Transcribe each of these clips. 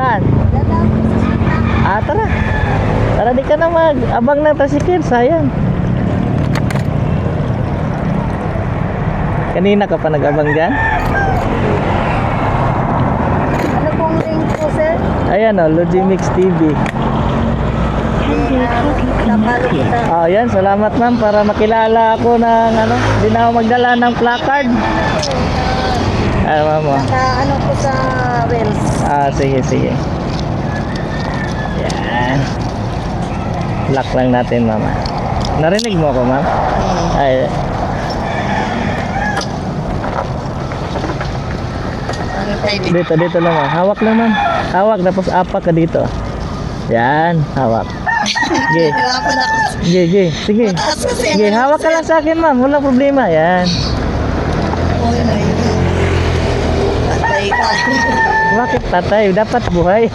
Saan? Ah, tara. Tara, di ka na mag-abang ng tricycle. Sayang. Kanina ka pa nag-abang dyan? Ano pong link po, sir? Ayan o, Logimix TV. Napalo kita. Oh, yan. Salamat ma'am para makilala ako ng ano. Hindi na ako magdala ng placard. Ay, ma'am. Ano po sa Wells. Ah, sige, sige. Yan. Lock lang natin, mama. Narinig mo ako, ma'am? Ay. Dito, dito lang, ma'am. Hawak lang, ma'am. Hawak, tapos apak ka dito. Yan, hawak. Sige. Sige, sige. Sige. Sige, hawak ka lang sa akin, ma'am. Walang problema. Yan. Bakit tatay? Dapat buhay.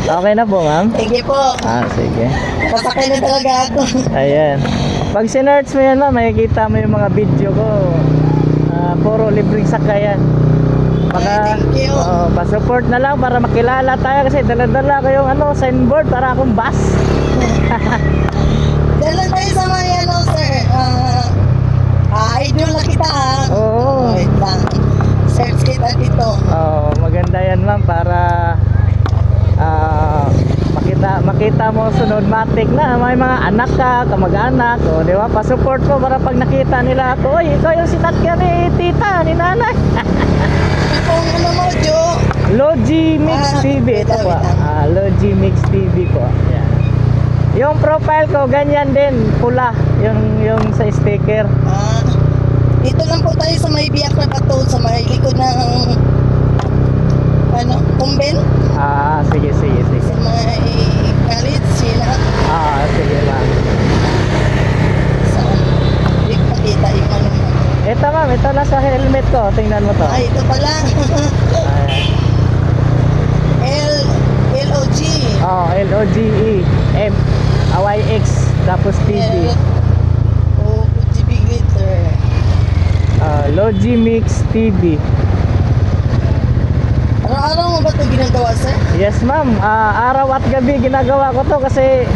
Okay na po, ma'am? Sige po. Ah, sige. Pasakay na talaga ako. Ayan. Pag sinerch mo yan, ma'am, makikita mo yung mga video ko. Puro libreng sakayan. Baka, Thank you. pa-support na lang para makilala tayo kasi dala-dala ko yung ano, signboard para akong bus. Dala tayo sa mga ano, sir. Idol na kita, ha? Oo. Wait lang. Search kita dito. Oh, maganda yan, ma'am, para makita mo sunod matik na may mga anak ka, kamag-anak, o di ba? Pa-support ko para pag nakita nila ako, oy, ikaw yung sinakyan ni tita, ni nanay. Kung ano mo, Jo? Logimix TV ito po. Logimix TV po. Yan. Yung profile ko ganyan din, pula, yung sa sticker. Dito lang po tayo sa may biyak na bato, sa may likod ng ano, kumben. Sige, sige, sige. Sa may college, sila. Sige, ma'am. Sa hindi ko makita yung ano. Ito, ma'am, ito na sa helmet ko. Tingnan mo to. Ito pala. L-O-G. L-O-G-E M-Y-X tapos TV. O-G big letter. Logimix TV. Araw-araw mo ba ito ginagawa, sir? Yes, ma'am. Araw at gabi ginagawa ko to kasi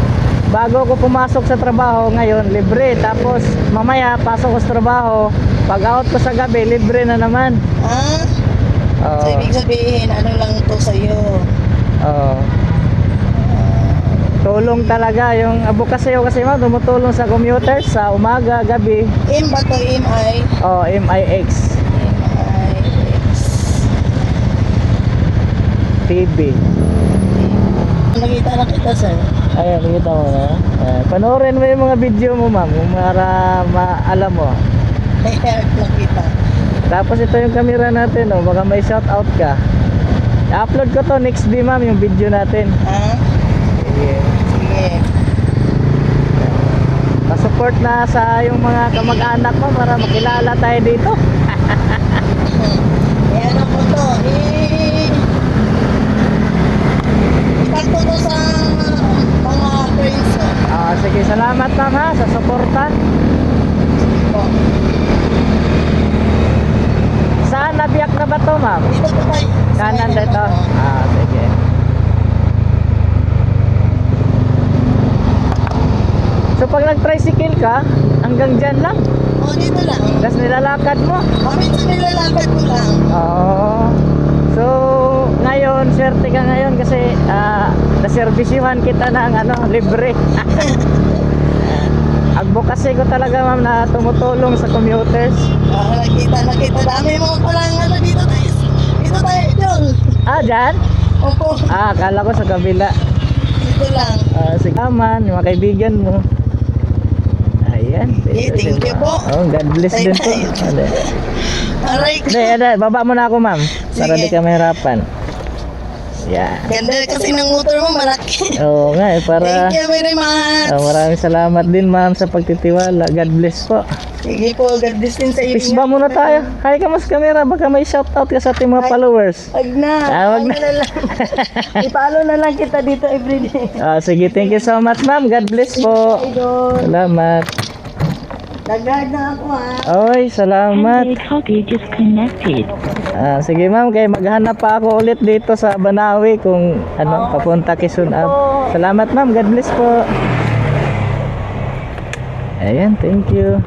bago ko pumasok sa trabaho ngayon, libre. Tapos mamaya pasok ko sa trabaho, pag out ko sa gabi, libre na naman. So ibig sabihin, ano lang ito sa'yo? Tulong talaga yung abukasyo kasi ma'am, tumutulong sa commuters sa umaga, gabi. M ba ito? M-I? M-I-X M-I-X. TV. Nakita na kita, sir. Ayan, nakita mo na. Panoorin mo yung mga video mo, ma'am, para maalam mo. Nakita. Tapos ito yung camera natin, oh, baka may shout out ka. I-upload ko to next day, ma'am, yung video natin. Sige. Sige. Pa-support na sa yung mga kamag-anak mo para makilala tayo dito. Ayan ako to. Itakto to sa mga friends. Sige, salamat, ma'am, ha, sa suporta. Sige po. Saan nabiyak na ba to, ma'am? Dito po tayo. Kanan dito? Sige. So pag nag-tricycle ka, hanggang dyan lang? Dito lang. Tapos nilalakad mo? Minsan nilalakad ko lang. So ngayon, swerte ka ngayon kasi naservisyuhan kita ng libre. Advocacy ko talaga, ma'am, na tumutulong sa commuters. Nakita. Dami mo palang dito tayo. Dito tayo, Idol. Dyan? Opo. Akala ko sa kabila. Dito lang. Sige, man, yung mga kaibigan mo. Ayan. Thank you po. God bless din po. Aray ko. Baba mo na ako, ma'am. Para Sige. di ka mahirapan. Yan. Ganda kasi ng motor mo, malaki. Oo nga, para... Thank you very much. maraming salamat din, ma'am, sa pagtitiwala. God bless po. Sige po, God bless din sa iyo. Peace ba muna tayo? Hi ka mas camera, baka may shoutout ka sa ating mga followers. Wag na. Wag na. lang. I-follow na lang kita dito everyday. Sige, thank you so much, ma'am. God bless po. Idol. Salamat. Dagdag na ako ha. Oy, salamat. Candid copy disconnected. Sige ma'am, kaya maghanap pa ako ulit dito sa Banawi kung ano, papunta Quezon Up. Salamat ma'am, God bless po. Ayan, thank you.